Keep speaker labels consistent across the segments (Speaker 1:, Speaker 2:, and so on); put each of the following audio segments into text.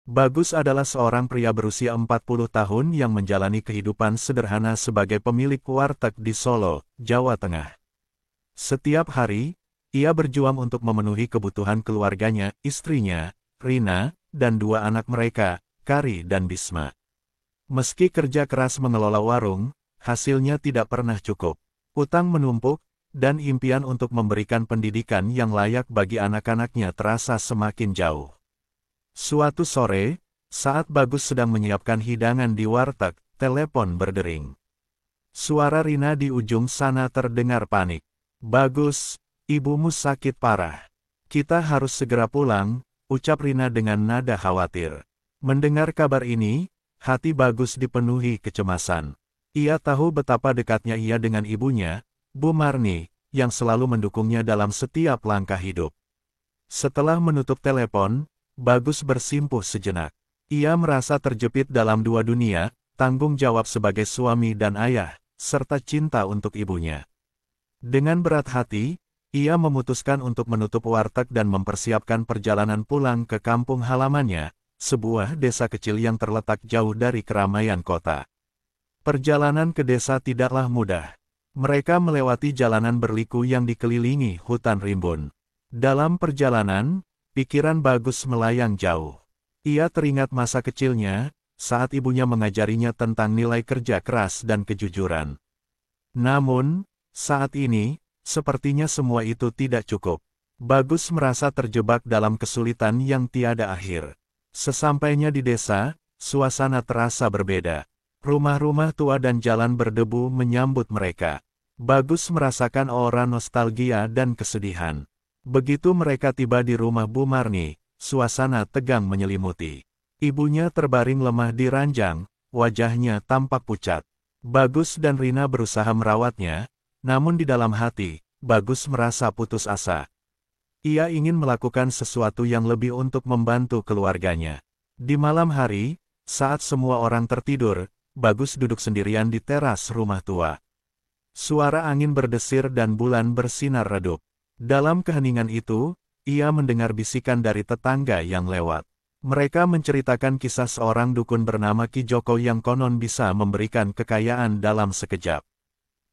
Speaker 1: Bagus adalah seorang pria berusia 40 tahun yang menjalani kehidupan sederhana sebagai pemilik warteg di Solo, Jawa Tengah. Setiap hari, ia berjuang untuk memenuhi kebutuhan keluarganya, istrinya, Rina, dan dua anak mereka, Kari dan Bisma. Meski kerja keras mengelola warung, hasilnya tidak pernah cukup. Utang menumpuk, dan impian untuk memberikan pendidikan yang layak bagi anak-anaknya terasa semakin jauh. Suatu sore, saat Bagus sedang menyiapkan hidangan di warteg, telepon berdering. Suara Rina di ujung sana terdengar panik. "Bagus, ibumu sakit parah. Kita harus segera pulang," ucap Rina dengan nada khawatir. Mendengar kabar ini, hati Bagus dipenuhi kecemasan. Ia tahu betapa dekatnya ia dengan ibunya, Bu Marni, yang selalu mendukungnya dalam setiap langkah hidup. Setelah menutup telepon, Bagus bersimpuh sejenak. Ia merasa terjepit dalam dua dunia, tanggung jawab sebagai suami dan ayah, serta cinta untuk ibunya. Dengan berat hati, ia memutuskan untuk menutup warteg dan mempersiapkan perjalanan pulang ke kampung halamannya, sebuah desa kecil yang terletak jauh dari keramaian kota. Perjalanan ke desa tidaklah mudah. Mereka melewati jalanan berliku yang dikelilingi hutan rimbun. Dalam perjalanan, pikiran Bagus melayang jauh. Ia teringat masa kecilnya, saat ibunya mengajarinya tentang nilai kerja keras dan kejujuran. Namun, saat ini, sepertinya semua itu tidak cukup. Bagus merasa terjebak dalam kesulitan yang tiada akhir. Sesampainya di desa, suasana terasa berbeda. Rumah-rumah tua dan jalan berdebu menyambut mereka. Bagus merasakan aura nostalgia dan kesedihan. Begitu mereka tiba di rumah Bu Marni, suasana tegang menyelimuti. Ibunya terbaring lemah di ranjang, wajahnya tampak pucat. Bagus dan Rina berusaha merawatnya, namun di dalam hati, Bagus merasa putus asa. Ia ingin melakukan sesuatu yang lebih untuk membantu keluarganya. Di malam hari, saat semua orang tertidur, Bagus duduk sendirian di teras rumah tua. Suara angin berdesir dan bulan bersinar redup. Dalam keheningan itu, ia mendengar bisikan dari tetangga yang lewat. Mereka menceritakan kisah seorang dukun bernama Ki Joko yang konon bisa memberikan kekayaan dalam sekejap.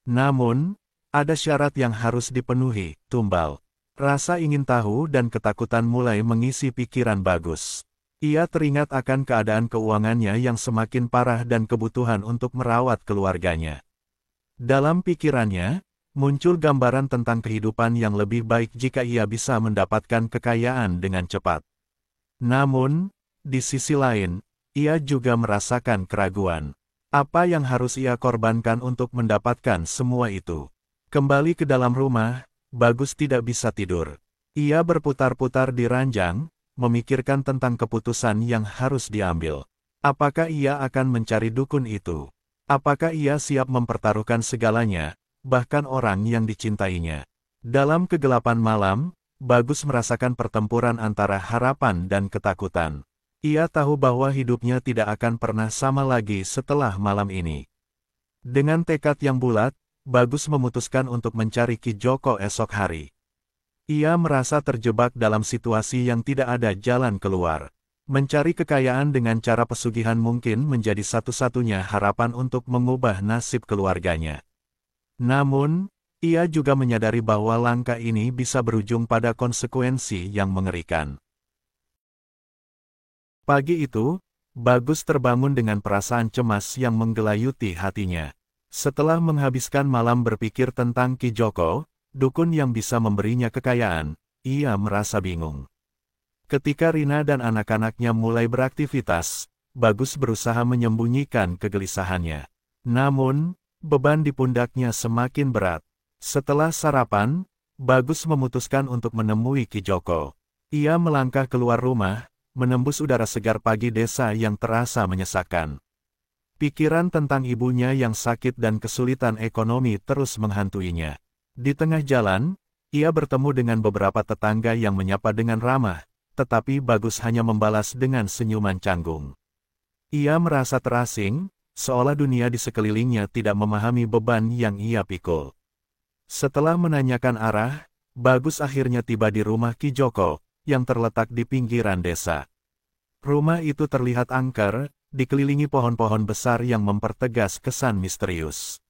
Speaker 1: Namun, ada syarat yang harus dipenuhi, tumbal. Rasa ingin tahu dan ketakutan mulai mengisi pikiran Bagus. Ia teringat akan keadaan keuangannya yang semakin parah dan kebutuhan untuk merawat keluarganya. Dalam pikirannya, muncul gambaran tentang kehidupan yang lebih baik jika ia bisa mendapatkan kekayaan dengan cepat. Namun, di sisi lain, ia juga merasakan keraguan. Apa yang harus ia korbankan untuk mendapatkan semua itu? Kembali ke dalam rumah, Bagus tidak bisa tidur. Ia berputar-putar di ranjang, memikirkan tentang keputusan yang harus diambil. Apakah ia akan mencari dukun itu? Apakah ia siap mempertaruhkan segalanya, bahkan orang yang dicintainya? Dalam kegelapan malam, Bagus merasakan pertempuran antara harapan dan ketakutan. Ia tahu bahwa hidupnya tidak akan pernah sama lagi setelah malam ini. Dengan tekad yang bulat, Bagus memutuskan untuk mencari Ki Joko esok hari. Ia merasa terjebak dalam situasi yang tidak ada jalan keluar. Mencari kekayaan dengan cara pesugihan mungkin menjadi satu-satunya harapan untuk mengubah nasib keluarganya. Namun, ia juga menyadari bahwa langkah ini bisa berujung pada konsekuensi yang mengerikan. Pagi itu, Bagus terbangun dengan perasaan cemas yang menggelayuti hatinya. Setelah menghabiskan malam berpikir tentang Ki Joko, dukun yang bisa memberinya kekayaan, ia merasa bingung. Ketika Rina dan anak-anaknya mulai beraktivitas, Bagus berusaha menyembunyikan kegelisahannya. Namun, beban di pundaknya semakin berat. Setelah sarapan, Bagus memutuskan untuk menemui Ki Joko. Ia melangkah keluar rumah, menembus udara segar pagi desa yang terasa menyesakkan. Pikiran tentang ibunya yang sakit dan kesulitan ekonomi terus menghantuinya. Di tengah jalan, ia bertemu dengan beberapa tetangga yang menyapa dengan ramah, tetapi Bagus hanya membalas dengan senyuman canggung. Ia merasa terasing, seolah dunia di sekelilingnya tidak memahami beban yang ia pikul. Setelah menanyakan arah, Bagus akhirnya tiba di rumah Ki Joko, yang terletak di pinggiran desa. Rumah itu terlihat angker, dikelilingi pohon-pohon besar yang mempertegas kesan misterius.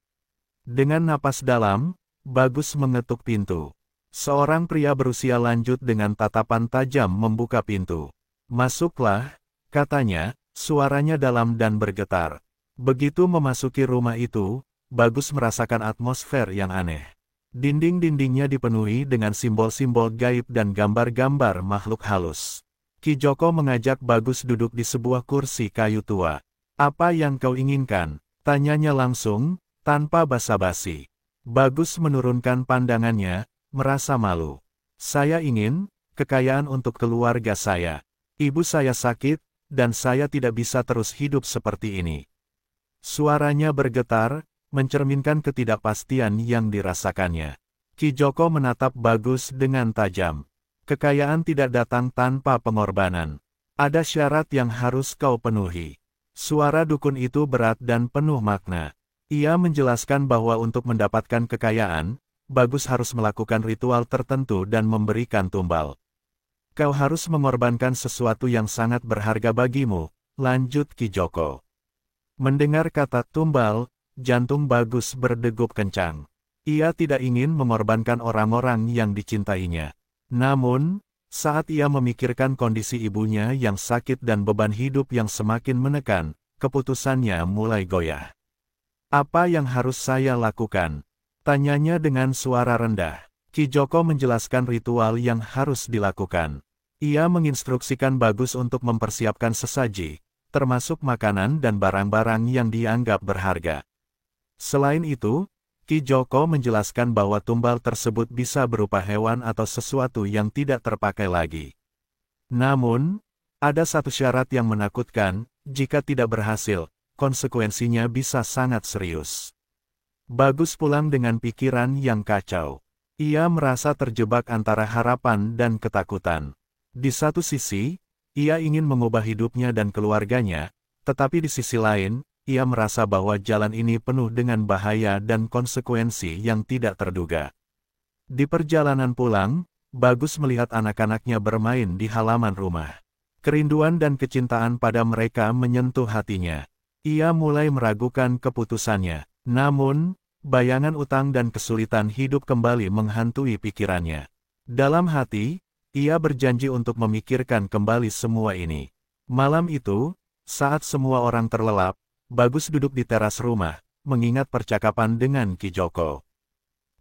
Speaker 1: Dengan napas dalam, Bagus mengetuk pintu. Seorang pria berusia lanjut dengan tatapan tajam membuka pintu. "Masuklah," katanya, suaranya dalam dan bergetar. Begitu memasuki rumah itu, Bagus merasakan atmosfer yang aneh. Dinding-dindingnya dipenuhi dengan simbol-simbol gaib dan gambar-gambar makhluk halus. Ki Joko mengajak Bagus duduk di sebuah kursi kayu tua. "Apa yang kau inginkan?" tanyanya langsung, tanpa basa-basi. Bagus menurunkan pandangannya, merasa malu. "Saya ingin kekayaan untuk keluarga saya. Ibu saya sakit, dan saya tidak bisa terus hidup seperti ini." Suaranya bergetar, mencerminkan ketidakpastian yang dirasakannya. Ki Joko menatap Bagus dengan tajam. "Kekayaan tidak datang tanpa pengorbanan. Ada syarat yang harus kau penuhi." Suara dukun itu berat dan penuh makna. Ia menjelaskan bahwa untuk mendapatkan kekayaan, Bagus harus melakukan ritual tertentu dan memberikan tumbal. "Kau harus mengorbankan sesuatu yang sangat berharga bagimu," lanjut Ki Joko. Mendengar kata tumbal, jantung Bagus berdegup kencang. Ia tidak ingin mengorbankan orang-orang yang dicintainya. Namun, saat ia memikirkan kondisi ibunya yang sakit dan beban hidup yang semakin menekan, keputusannya mulai goyah. "Apa yang harus saya lakukan?" tanyanya dengan suara rendah. Ki Joko menjelaskan ritual yang harus dilakukan. Ia menginstruksikan Bagus untuk mempersiapkan sesaji, termasuk makanan dan barang-barang yang dianggap berharga. Selain itu, Ki Joko menjelaskan bahwa tumbal tersebut bisa berupa hewan atau sesuatu yang tidak terpakai lagi. Namun, ada satu syarat yang menakutkan: jika tidak berhasil, konsekuensinya bisa sangat serius. Bagus pulang dengan pikiran yang kacau. Ia merasa terjebak antara harapan dan ketakutan. Di satu sisi, ia ingin mengubah hidupnya dan keluarganya, tetapi di sisi lain, ia merasa bahwa jalan ini penuh dengan bahaya dan konsekuensi yang tidak terduga. Di perjalanan pulang, Bagus melihat anak-anaknya bermain di halaman rumah. Kerinduan dan kecintaan pada mereka menyentuh hatinya. Ia mulai meragukan keputusannya. Namun, bayangan utang dan kesulitan hidup kembali menghantui pikirannya. Dalam hati, ia berjanji untuk memikirkan kembali semua ini. Malam itu, saat semua orang terlelap, Bagus duduk di teras rumah, mengingat percakapan dengan Ki Joko.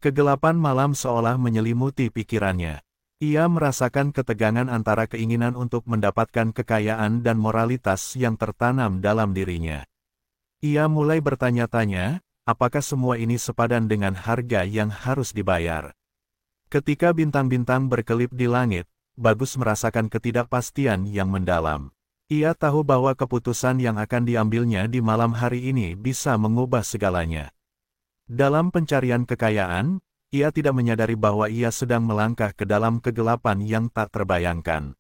Speaker 1: Kegelapan malam seolah menyelimuti pikirannya. Ia merasakan ketegangan antara keinginan untuk mendapatkan kekayaan dan moralitas yang tertanam dalam dirinya. Ia mulai bertanya-tanya, apakah semua ini sepadan dengan harga yang harus dibayar? Ketika bintang-bintang berkelip di langit, Bagus merasakan ketidakpastian yang mendalam. Ia tahu bahwa keputusan yang akan diambilnya di malam hari ini bisa mengubah segalanya. Dalam pencarian kekayaan, ia tidak menyadari bahwa ia sedang melangkah ke dalam kegelapan yang tak terbayangkan.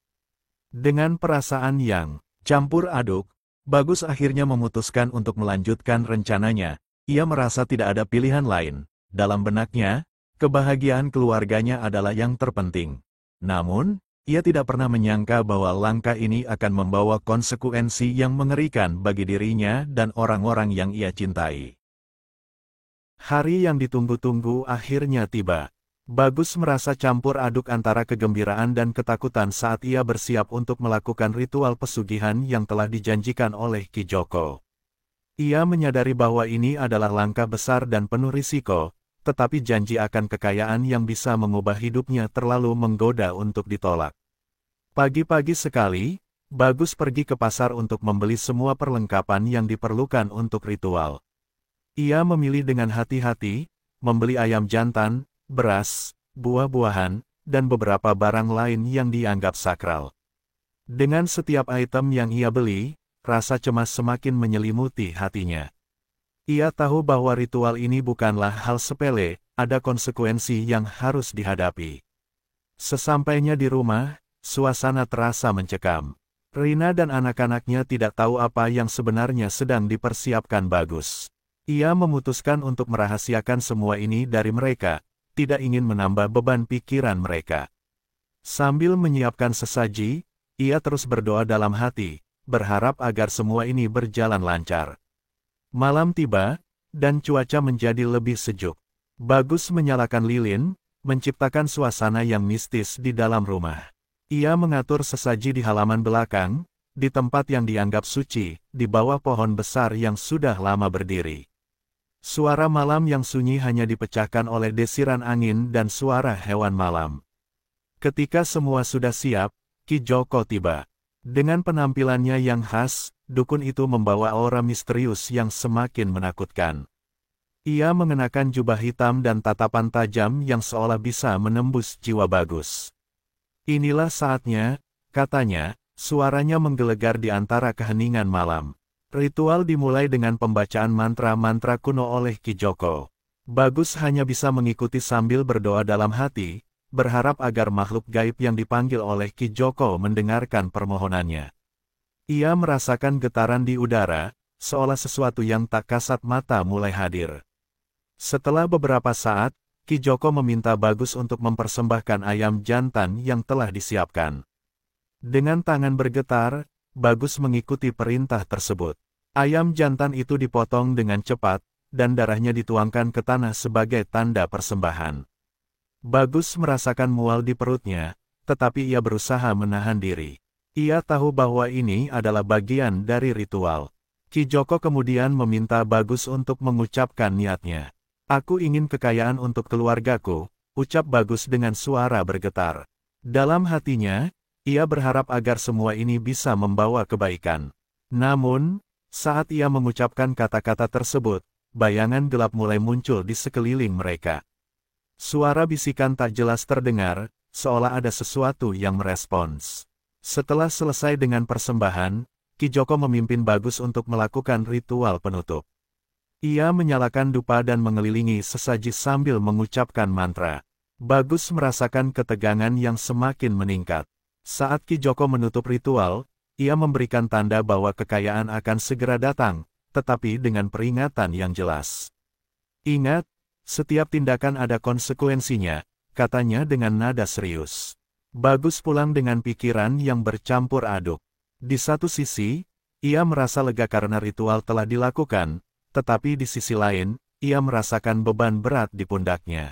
Speaker 1: Dengan perasaan yang campur aduk, Bagus akhirnya memutuskan untuk melanjutkan rencananya. Ia merasa tidak ada pilihan lain. Dalam benaknya, kebahagiaan keluarganya adalah yang terpenting. Namun, ia tidak pernah menyangka bahwa langkah ini akan membawa konsekuensi yang mengerikan bagi dirinya dan orang-orang yang ia cintai. Hari yang ditunggu-tunggu akhirnya tiba. Bagus merasa campur aduk antara kegembiraan dan ketakutan saat ia bersiap untuk melakukan ritual pesugihan yang telah dijanjikan oleh Ki Joko. Ia menyadari bahwa ini adalah langkah besar dan penuh risiko, tetapi janji akan kekayaan yang bisa mengubah hidupnya terlalu menggoda untuk ditolak. Pagi-pagi sekali, Bagus pergi ke pasar untuk membeli semua perlengkapan yang diperlukan untuk ritual. Ia memilih dengan hati-hati, membeli ayam jantan, beras, buah-buahan, dan beberapa barang lain yang dianggap sakral. Dengan setiap item yang ia beli, rasa cemas semakin menyelimuti hatinya. Ia tahu bahwa ritual ini bukanlah hal sepele, ada konsekuensi yang harus dihadapi. Sesampainya di rumah, suasana terasa mencekam. Rina dan anak-anaknya tidak tahu apa yang sebenarnya sedang dipersiapkan Bagus. Ia memutuskan untuk merahasiakan semua ini dari mereka, tidak ingin menambah beban pikiran mereka. Sambil menyiapkan sesaji, Ia terus berdoa dalam hati, berharap agar semua ini berjalan lancar. Malam tiba, dan cuaca menjadi lebih sejuk. Bagus menyalakan lilin, menciptakan suasana yang mistis di dalam rumah. Ia mengatur sesaji di halaman belakang, di tempat yang dianggap suci, di bawah pohon besar yang sudah lama berdiri. Suara malam yang sunyi hanya dipecahkan oleh desiran angin dan suara hewan malam. Ketika semua sudah siap, Ki Joko tiba. Dengan penampilannya yang khas, dukun itu membawa aura misterius yang semakin menakutkan. Ia mengenakan jubah hitam dan tatapan tajam yang seolah bisa menembus jiwa Bagus. Inilah saatnya, katanya. Suaranya menggelegar di antara keheningan malam. Ritual dimulai dengan pembacaan mantra-mantra kuno oleh Ki Joko. Bagus hanya bisa mengikuti sambil berdoa dalam hati, berharap agar makhluk gaib yang dipanggil oleh Ki Joko mendengarkan permohonannya. Ia merasakan getaran di udara, seolah sesuatu yang tak kasat mata mulai hadir. Setelah beberapa saat, Ki Joko meminta Bagus untuk mempersembahkan ayam jantan yang telah disiapkan. Dengan tangan bergetar, Bagus mengikuti perintah tersebut. Ayam jantan itu dipotong dengan cepat, dan darahnya dituangkan ke tanah sebagai tanda persembahan. Bagus merasakan mual di perutnya, tetapi ia berusaha menahan diri. Ia tahu bahwa ini adalah bagian dari ritual. Ki Joko kemudian meminta Bagus untuk mengucapkan niatnya. "Aku ingin kekayaan untuk keluargaku," ucap Bagus dengan suara bergetar. Dalam hatinya, ia berharap agar semua ini bisa membawa kebaikan. Namun, saat ia mengucapkan kata-kata tersebut, bayangan gelap mulai muncul di sekeliling mereka. Suara bisikan tak jelas terdengar, seolah ada sesuatu yang merespons. Setelah selesai dengan persembahan, Ki Joko memimpin Bagus untuk melakukan ritual penutup. Ia menyalakan dupa dan mengelilingi sesaji sambil mengucapkan mantra. Bagus merasakan ketegangan yang semakin meningkat. Saat Ki Joko menutup ritual, ia memberikan tanda bahwa kekayaan akan segera datang, tetapi dengan peringatan yang jelas. "Ingat, setiap tindakan ada konsekuensinya," katanya dengan nada serius. Bagus pulang dengan pikiran yang bercampur aduk. Di satu sisi, ia merasa lega karena ritual telah dilakukan, tetapi di sisi lain, ia merasakan beban berat di pundaknya.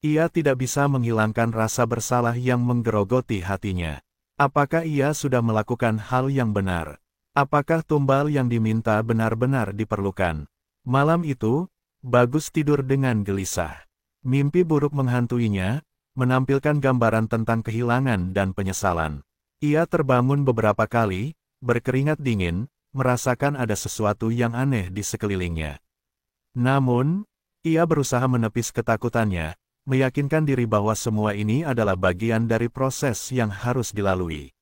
Speaker 1: Ia tidak bisa menghilangkan rasa bersalah yang menggerogoti hatinya. Apakah ia sudah melakukan hal yang benar? Apakah tumbal yang diminta benar-benar diperlukan? Malam itu, Bagus tidur dengan gelisah. Mimpi buruk menghantuinya, menampilkan gambaran tentang kehilangan dan penyesalan. Ia terbangun beberapa kali, berkeringat dingin, merasakan ada sesuatu yang aneh di sekelilingnya. Namun, ia berusaha menepis ketakutannya, meyakinkan diri bahwa semua ini adalah bagian dari proses yang harus dilalui.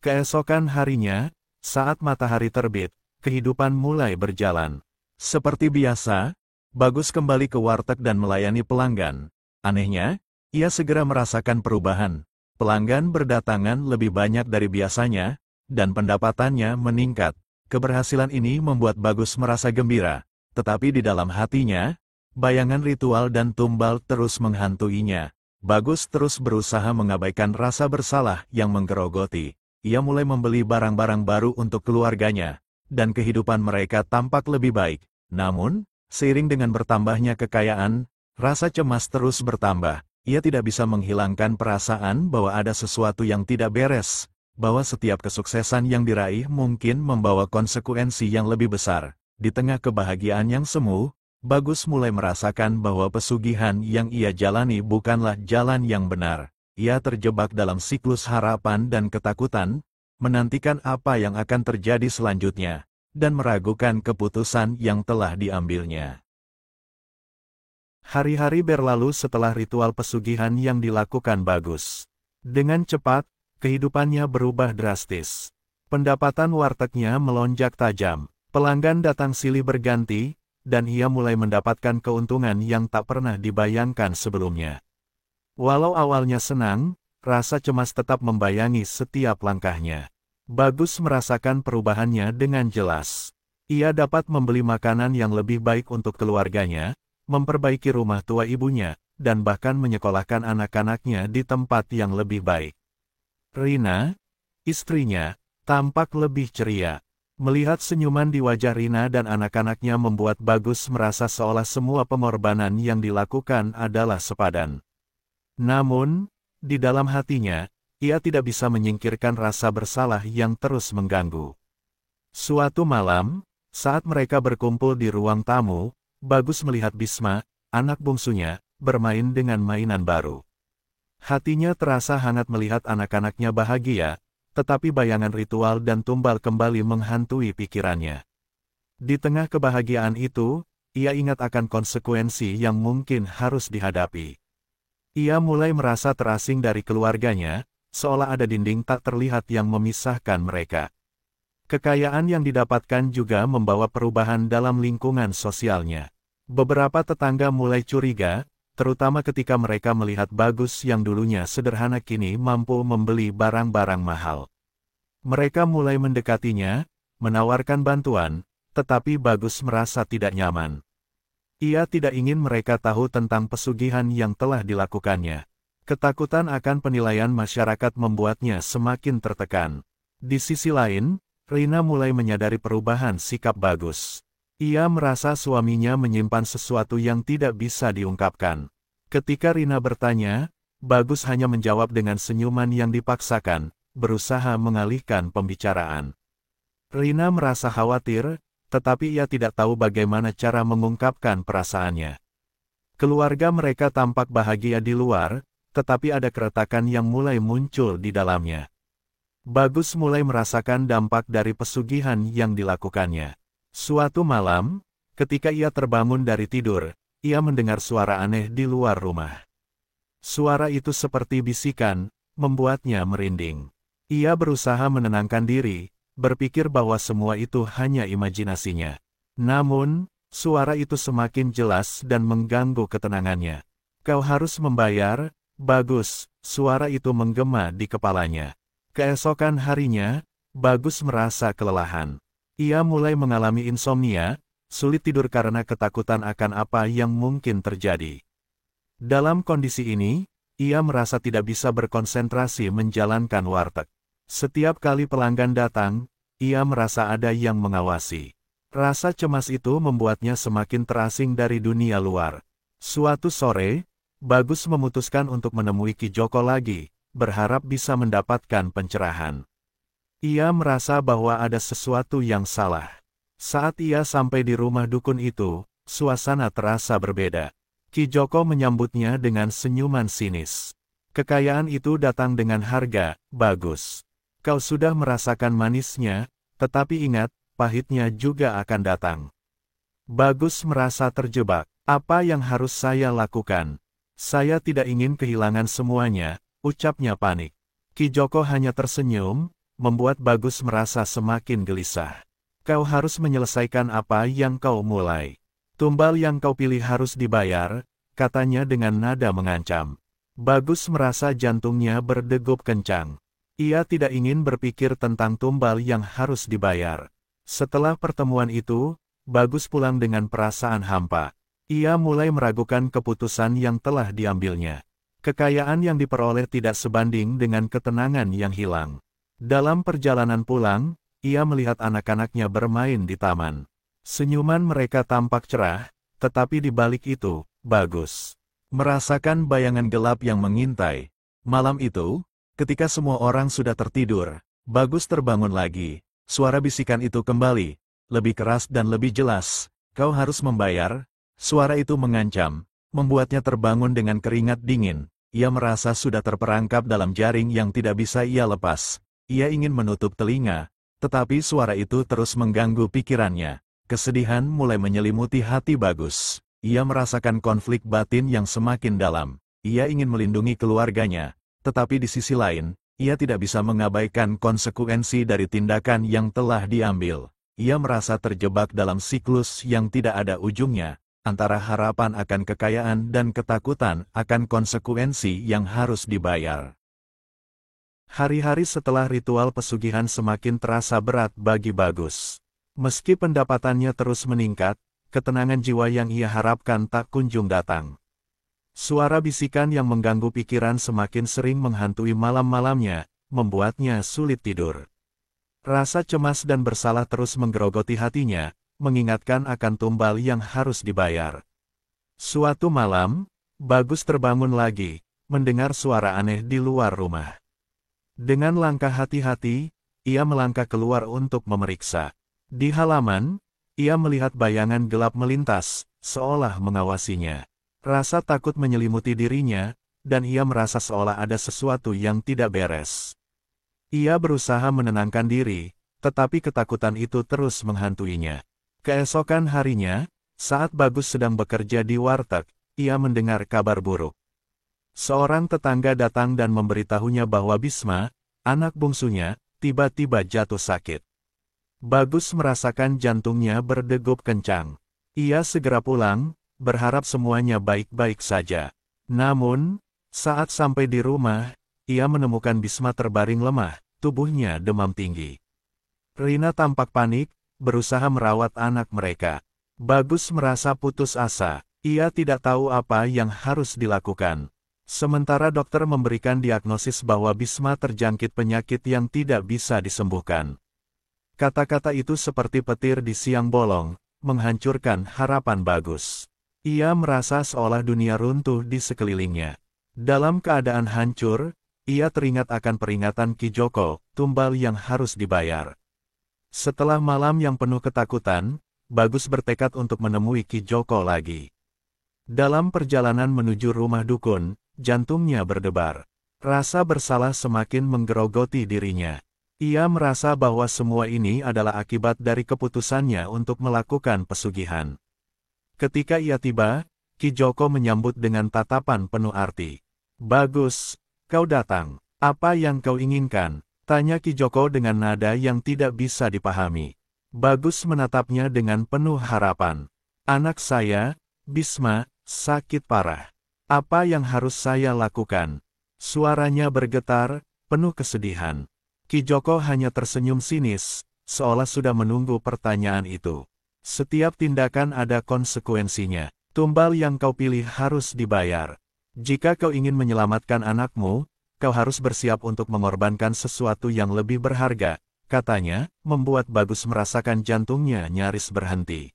Speaker 1: Keesokan harinya, saat matahari terbit, kehidupan mulai berjalan. Seperti biasa, Bagus kembali ke warteg dan melayani pelanggan. Anehnya, ia segera merasakan perubahan. Pelanggan berdatangan lebih banyak dari biasanya, dan pendapatannya meningkat. Keberhasilan ini membuat Bagus merasa gembira, tetapi di dalam hatinya, bayangan ritual dan tumbal terus menghantuinya. Bagus terus berusaha mengabaikan rasa bersalah yang menggerogoti. Ia mulai membeli barang-barang baru untuk keluarganya, dan kehidupan mereka tampak lebih baik. Namun, seiring dengan bertambahnya kekayaan, rasa cemas terus bertambah. Ia tidak bisa menghilangkan perasaan bahwa ada sesuatu yang tidak beres, bahwa setiap kesuksesan yang diraih mungkin membawa konsekuensi yang lebih besar. Di tengah kebahagiaan yang semu, Bagus mulai merasakan bahwa pesugihan yang ia jalani bukanlah jalan yang benar. Ia terjebak dalam siklus harapan dan ketakutan, menantikan apa yang akan terjadi selanjutnya, dan meragukan keputusan yang telah diambilnya. Hari-hari berlalu setelah ritual pesugihan yang dilakukan Bagus. Dengan cepat, kehidupannya berubah drastis. Pendapatan wartegnya melonjak tajam, pelanggan datang silih berganti, dan ia mulai mendapatkan keuntungan yang tak pernah dibayangkan sebelumnya. Walau awalnya senang, rasa cemas tetap membayangi setiap langkahnya. Bagus merasakan perubahannya dengan jelas. Ia dapat membeli makanan yang lebih baik untuk keluarganya, memperbaiki rumah tua ibunya, dan bahkan menyekolahkan anak-anaknya di tempat yang lebih baik. Rina, Istrinya tampak lebih ceria. Melihat senyuman di wajah Rina dan anak-anaknya membuat Bagus merasa seolah semua pengorbanan yang dilakukan adalah sepadan. Namun, di dalam hatinya, ia tidak bisa menyingkirkan rasa bersalah yang terus mengganggu. Suatu malam, saat mereka berkumpul di ruang tamu, Bagus melihat Bisma, anak bungsunya, bermain dengan mainan baru. Hatinya terasa hangat melihat anak-anaknya bahagia, tetapi bayangan ritual dan tumbal kembali menghantui pikirannya. Di tengah kebahagiaan itu, ia ingat akan konsekuensi yang mungkin harus dihadapi. Ia mulai merasa terasing dari keluarganya, seolah ada dinding tak terlihat yang memisahkan mereka. Kekayaan yang didapatkan juga membawa perubahan dalam lingkungan sosialnya. Beberapa tetangga mulai curiga, terutama ketika mereka melihat Bagus yang dulunya sederhana kini mampu membeli barang-barang mahal. Mereka mulai mendekatinya, menawarkan bantuan, tetapi Bagus merasa tidak nyaman. Ia tidak ingin mereka tahu tentang pesugihan yang telah dilakukannya. Ketakutan akan penilaian masyarakat membuatnya semakin tertekan. Di sisi lain, Rina mulai menyadari perubahan sikap Bagus. Ia merasa suaminya menyimpan sesuatu yang tidak bisa diungkapkan. Ketika Rina bertanya, Bagus hanya menjawab dengan senyuman yang dipaksakan, berusaha mengalihkan pembicaraan. Rina merasa khawatir, tetapi ia tidak tahu bagaimana cara mengungkapkan perasaannya. Keluarga mereka tampak bahagia di luar, tetapi ada keretakan yang mulai muncul di dalamnya. Bagus mulai merasakan dampak dari pesugihan yang dilakukannya. Suatu malam, ketika ia terbangun dari tidur, ia mendengar suara aneh di luar rumah. Suara itu seperti bisikan, membuatnya merinding. Ia berusaha menenangkan diri, berpikir bahwa semua itu hanya imajinasinya. Namun, suara itu semakin jelas dan mengganggu ketenangannya. "Kau harus membayar, Bagus," suara itu menggema di kepalanya. Keesokan harinya, Bagus merasa kelelahan. Ia mulai mengalami insomnia, sulit tidur karena ketakutan akan apa yang mungkin terjadi. Dalam kondisi ini, ia merasa tidak bisa berkonsentrasi menjalankan warteg. Setiap kali pelanggan datang, ia merasa ada yang mengawasi. Rasa cemas itu membuatnya semakin terasing dari dunia luar. Suatu sore, Bagus memutuskan untuk menemui Ki Joko lagi, berharap bisa mendapatkan pencerahan. Ia merasa bahwa ada sesuatu yang salah. Saat ia sampai di rumah dukun itu, suasana terasa berbeda. Ki Joko menyambutnya dengan senyuman sinis. "Kekayaan itu datang dengan harga, Bagus. Kau sudah merasakan manisnya, tetapi ingat, pahitnya juga akan datang." Bagus merasa terjebak. "Apa yang harus saya lakukan? Saya tidak ingin kehilangan semuanya," ucapnya panik. Ki Joko hanya tersenyum, membuat Bagus merasa semakin gelisah. "Kau harus menyelesaikan apa yang kau mulai. Tumbal yang kau pilih harus dibayar," katanya dengan nada mengancam. Bagus merasa jantungnya berdegup kencang. Ia tidak ingin berpikir tentang tumbal yang harus dibayar. Setelah pertemuan itu, Bagus pulang dengan perasaan hampa. Ia mulai meragukan keputusan yang telah diambilnya. Kekayaan yang diperoleh tidak sebanding dengan ketenangan yang hilang. Dalam perjalanan pulang, ia melihat anak-anaknya bermain di taman. Senyuman mereka tampak cerah, tetapi di balik itu, Bagus merasakan bayangan gelap yang mengintai. Malam itu, ketika semua orang sudah tertidur, Bagus terbangun lagi. Suara bisikan itu kembali, lebih keras dan lebih jelas. "Kau harus membayar." Suara itu mengancam, membuatnya terbangun dengan keringat dingin. Ia merasa sudah terperangkap dalam jaring yang tidak bisa ia lepas. Ia ingin menutup telinga, tetapi suara itu terus mengganggu pikirannya. Kesedihan mulai menyelimuti hati Bagus. Ia merasakan konflik batin yang semakin dalam. Ia ingin melindungi keluarganya, tetapi di sisi lain, ia tidak bisa mengabaikan konsekuensi dari tindakan yang telah diambil. Ia merasa terjebak dalam siklus yang tidak ada ujungnya, antara harapan akan kekayaan dan ketakutan akan konsekuensi yang harus dibayar. Hari-hari setelah ritual pesugihan semakin terasa berat bagi Bagus. Meski pendapatannya terus meningkat, ketenangan jiwa yang ia harapkan tak kunjung datang. Suara bisikan yang mengganggu pikiran semakin sering menghantui malam-malamnya, membuatnya sulit tidur. Rasa cemas dan bersalah terus menggerogoti hatinya, mengingatkan akan tumbal yang harus dibayar. Suatu malam, Bagus terbangun lagi, mendengar suara aneh di luar rumah. Dengan langkah hati-hati, ia melangkah keluar untuk memeriksa. Di halaman, ia melihat bayangan gelap melintas, seolah mengawasinya. Rasa takut menyelimuti dirinya, dan ia merasa seolah ada sesuatu yang tidak beres. Ia berusaha menenangkan diri, tetapi ketakutan itu terus menghantuinya. Keesokan harinya, saat Bagus sedang bekerja di warteg, ia mendengar kabar buruk. Seorang tetangga datang dan memberitahunya bahwa Bisma, anak bungsunya, tiba-tiba jatuh sakit. Bagus merasakan jantungnya berdegup kencang. Ia segera pulang, berharap semuanya baik-baik saja. Namun, saat sampai di rumah, ia menemukan Bisma terbaring lemah, tubuhnya demam tinggi. Rina tampak panik, berusaha merawat anak mereka. Bagus merasa putus asa. Ia tidak tahu apa yang harus dilakukan. Sementara dokter memberikan diagnosis bahwa Bisma terjangkit penyakit yang tidak bisa disembuhkan. Kata-kata itu seperti petir di siang bolong, menghancurkan harapan Bagus. Ia merasa seolah dunia runtuh di sekelilingnya. Dalam keadaan hancur, ia teringat akan peringatan Ki Joko, tumbal yang harus dibayar. Setelah malam yang penuh ketakutan, Bagus bertekad untuk menemui Ki Joko lagi. Dalam perjalanan menuju rumah dukun, jantungnya berdebar. Rasa bersalah semakin menggerogoti dirinya. Ia merasa bahwa semua ini adalah akibat dari keputusannya untuk melakukan pesugihan. Ketika ia tiba, Ki Joko menyambut dengan tatapan penuh arti. "Bagus, kau datang. Apa yang kau inginkan?" tanya Ki Joko dengan nada yang tidak bisa dipahami. Bagus menatapnya dengan penuh harapan. "Anak saya, Bisma, sakit parah. Apa yang harus saya lakukan?" Suaranya bergetar, penuh kesedihan. Ki Joko hanya tersenyum sinis, seolah sudah menunggu pertanyaan itu. "Setiap tindakan ada konsekuensinya. Tumbal yang kau pilih harus dibayar. Jika kau ingin menyelamatkan anakmu, kau harus bersiap untuk mengorbankan sesuatu yang lebih berharga," katanya, membuat Bagus merasakan jantungnya nyaris berhenti.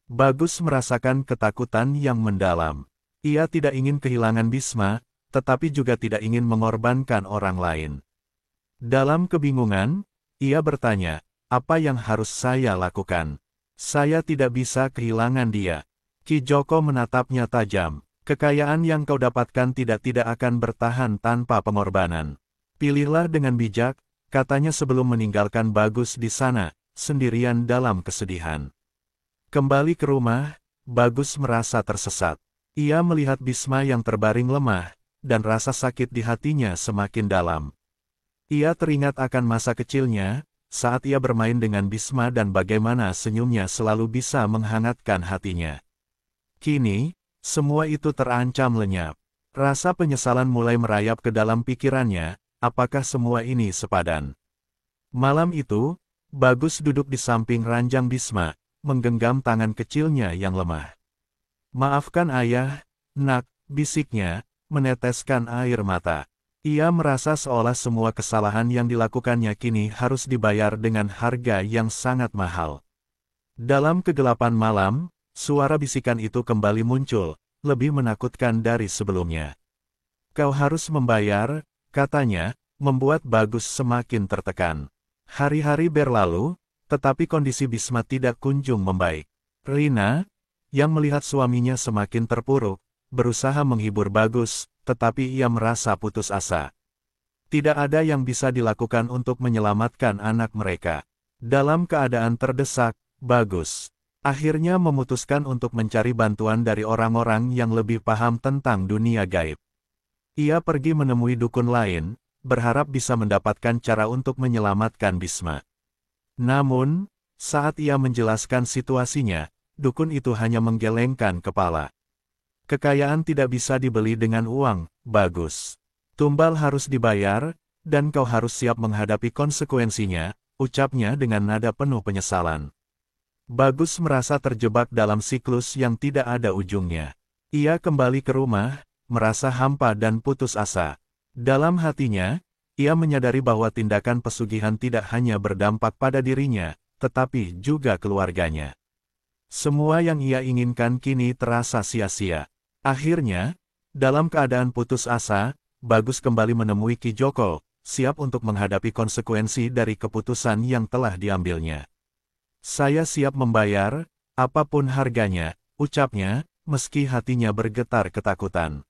Speaker 1: Bagus merasakan ketakutan yang mendalam. Ia tidak ingin kehilangan Bisma, tetapi juga tidak ingin mengorbankan orang lain. Dalam kebingungan, ia bertanya, "Apa yang harus saya lakukan? Saya tidak bisa kehilangan dia." Ki Joko menatapnya tajam. "Kekayaan yang kau dapatkan tidak akan bertahan tanpa pengorbanan. Pilihlah dengan bijak," katanya sebelum meninggalkan Bagus di sana, sendirian dalam kesedihan. Kembali ke rumah, Bagus merasa tersesat. Ia melihat Bisma yang terbaring lemah, dan rasa sakit di hatinya semakin dalam. Ia teringat akan masa kecilnya, saat ia bermain dengan Bisma dan bagaimana senyumnya selalu bisa menghangatkan hatinya. Kini, semua itu terancam lenyap. Rasa penyesalan mulai merayap ke dalam pikirannya, apakah semua ini sepadan? Malam itu, Bagus duduk di samping ranjang Bisma, menggenggam tangan kecilnya yang lemah. "Maafkan ayah, nak," bisiknya, meneteskan air mata. Ia merasa seolah semua kesalahan yang dilakukannya kini harus dibayar dengan harga yang sangat mahal. Dalam kegelapan malam, suara bisikan itu kembali muncul, lebih menakutkan dari sebelumnya. "Kau harus membayar," katanya, membuat Bagus semakin tertekan. Hari-hari berlalu, tetapi kondisi Bisma tidak kunjung membaik. Rina, yang melihat suaminya semakin terpuruk, berusaha menghibur Bagus, tetapi ia merasa putus asa. Tidak ada yang bisa dilakukan untuk menyelamatkan anak mereka. Dalam keadaan terdesak, Bagus akhirnya memutuskan untuk mencari bantuan dari orang-orang yang lebih paham tentang dunia gaib. Ia pergi menemui dukun lain, berharap bisa mendapatkan cara untuk menyelamatkan Bisma. Namun, saat ia menjelaskan situasinya, dukun itu hanya menggelengkan kepala. "Kekayaan tidak bisa dibeli dengan uang, Bagus. Tumbal harus dibayar, dan kau harus siap menghadapi konsekuensinya," ucapnya dengan nada penuh penyesalan. Bagus merasa terjebak dalam siklus yang tidak ada ujungnya. Ia kembali ke rumah, merasa hampa dan putus asa. Dalam hatinya, Ia menyadari bahwa tindakan pesugihan tidak hanya berdampak pada dirinya, tetapi juga keluarganya. Semua yang ia inginkan kini terasa sia-sia. Akhirnya, dalam keadaan putus asa, Bagus kembali menemui Ki Joko, siap untuk menghadapi konsekuensi dari keputusan yang telah diambilnya. "Saya siap membayar, apapun harganya," ucapnya, meski hatinya bergetar ketakutan.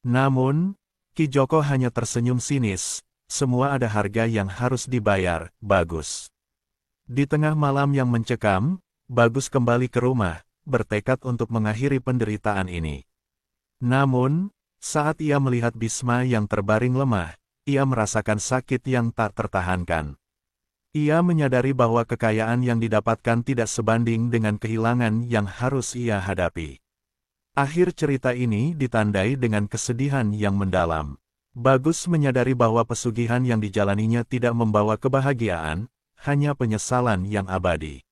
Speaker 1: Namun, Ki Joko hanya tersenyum sinis, "Semua ada harga yang harus dibayar, Bagus." Di tengah malam yang mencekam, Bagus kembali ke rumah, bertekad untuk mengakhiri penderitaan ini. Namun, saat ia melihat Bisma yang terbaring lemah, ia merasakan sakit yang tak tertahankan. Ia menyadari bahwa kekayaan yang didapatkan tidak sebanding dengan kehilangan yang harus ia hadapi. Akhir cerita ini ditandai dengan kesedihan yang mendalam. Bagus menyadari bahwa pesugihan yang dijalaninya tidak membawa kebahagiaan, hanya penyesalan yang abadi.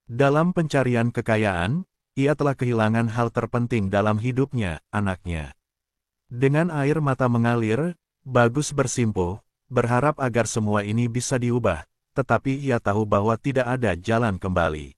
Speaker 1: Dalam pencarian kekayaan, ia telah kehilangan hal terpenting dalam hidupnya, anaknya. Dengan air mata mengalir, Bagus bersimpuh, berharap agar semua ini bisa diubah, tetapi ia tahu bahwa tidak ada jalan kembali.